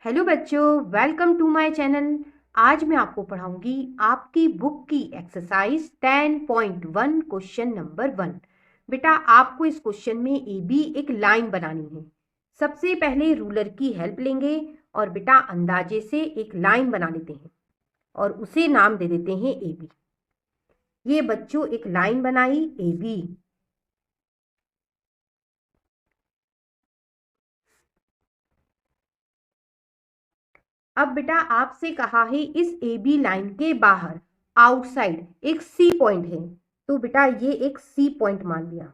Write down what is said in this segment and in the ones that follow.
Hello बच्चों, welcome to my channel. आज मैं आपको पढ़ाऊंगी आपकी बुक की एक्सरसाइज 10.1 क्वेश्चन नंबर 1। बेटा, आपको इस क्वेश्चन में ए बी एक लाइन बनानी है। सबसे पहले रूलर की हेल्प लेंगे और बेटा अंदाजे से एक लाइन बना लेते हैं और उसे नाम दे देते हैं ए बी। ये बच्चों एक लाइन बनाई ए बी। अब बेटा आपसे कहा है इस ए बी लाइन के बाहर आउटसाइड एक सी पॉइंट है, तो बेटा ये एक सी पॉइंट मान लिया।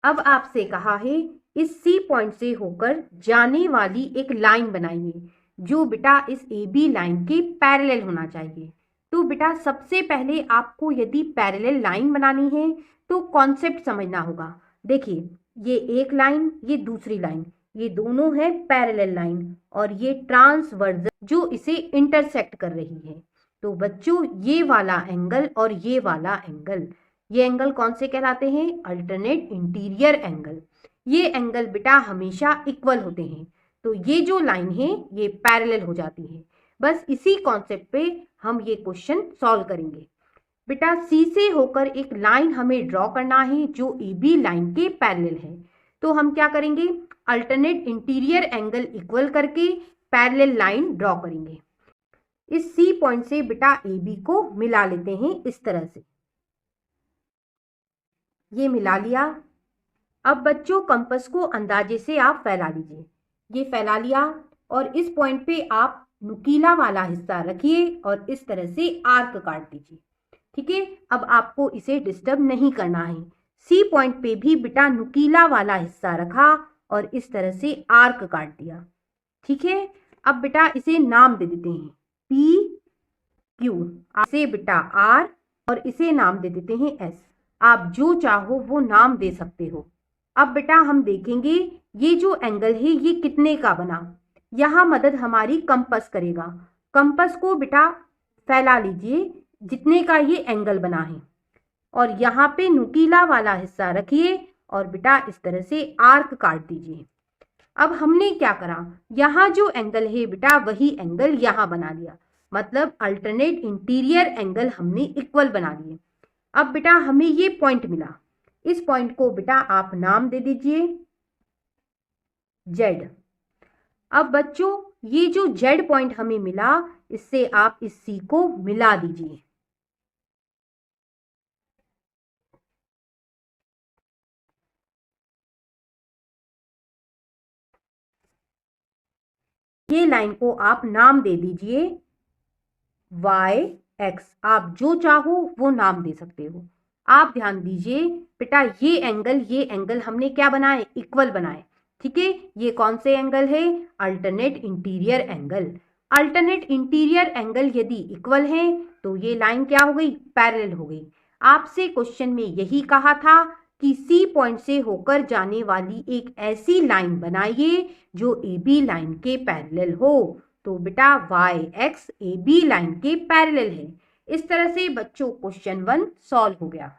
अब आपसे कहा है इस सी पॉइंट से होकर जाने वाली एक लाइन बनाइए जो बेटा इस ए बी लाइन के पैरेलल होना चाहिए। तो बेटा सबसे पहले आपको यदि पैरेलल लाइन बनानी है तो कॉन्सेप्ट समझना होगा। देखिए, ये एक लाइन, ये दूसरी लाइन, ये दोनों है पैरेलल लाइन और ये ट्रांसवर्जल जो इसे इंटरसेक्ट कर रही है। तो बच्चों ये वाला एंगल और ये वाला एंगल, ये एंगल कौन से कहलाते हैं? Alternate interior angle. ये एंगल बेटा हमेशा इक्वल होते हैं, तो ये जो लाइन है ये पैरेलल हो जाती है। बस इसी कॉन्सेप्ट पे हम ये क्वेश्चन सॉल्व करेंगे। बेटा सी से होकर एक लाइन हमें ड्रॉ करना है जो ए बी लाइन के पैरेलल है। तो हम क्या करेंगे? अल्टरनेट इंटीरियर एंगल इक्वल करके पैरेलल लाइन ड्रॉ करेंगे। इस सी पॉइंट से बेटा ए बी को मिला लेते हैं इस तरह से। ये मिला लिया। अब बच्चों कंपास को अंदाजे से आप फैला लीजिए। ये फैला लिया और इस पॉइंट पे आप नुकीला वाला हिस्सा रखिए और इस तरह से आर्क काट दीजिए। ठीक है, अब आपको इसे डिस्टर्ब नहीं करना है। सी पॉइंट पे भी बेटा नुकीला वाला हिस्सा रखा और इस तरह से आर्क काट दिया। ठीक है, अब बेटा इसे नाम दे देते हैं पी क्यू, इसे बेटा आर और इसे नाम दे देते हैं एस। आप जो चाहो वो नाम दे सकते हो। अब बेटा हम देखेंगे ये जो एंगल है ये कितने का बना। यहाँ मदद हमारी कंपास करेगा। कंपास को बेटा फैला लीजिए जितने का ये एंगल बना है और यहाँ पे नुकीला वाला हिस्सा रखिए और बेटा इस तरह से आर्क काट दीजिए। अब हमने क्या करा, यहाँ जो एंगल है बेटा वही एंगल यहाँ बना लिया, मतलब अल्टरनेट इंटीरियर एंगल हमने इक्वल बना लिए। अब बेटा हमें ये पॉइंट मिला, इस पॉइंट को बेटा आप नाम दे दीजिए जेड। अब बच्चों ये जो जेड पॉइंट हमें मिला इससे आप इस सी को मिला दीजिए। ये लाइन को आप नाम दे दीजिए वाई एक्स। आप जो चाहो वो नाम दे सकते हो। आप ध्यान दीजिए बेटा ये एंगल हमने क्या बनाए? इक्वल बनाए। ठीक है, ये कौन से एंगल है? Alternate interior angle. Alternate interior angle यदि इक्वल है तो ये लाइन क्या हो गई? पैरेलल हो गई। आपसे क्वेश्चन में यही कहा था कि सी पॉइंट से होकर जाने वाली एक ऐसी लाइन बनाइए जो ए बी लाइन के पैरेलल हो। तो बेटा Y X A B line के पैरेलल है। इस तरह से बच्चों क्वेश्चन 1 सॉल्व हो गया।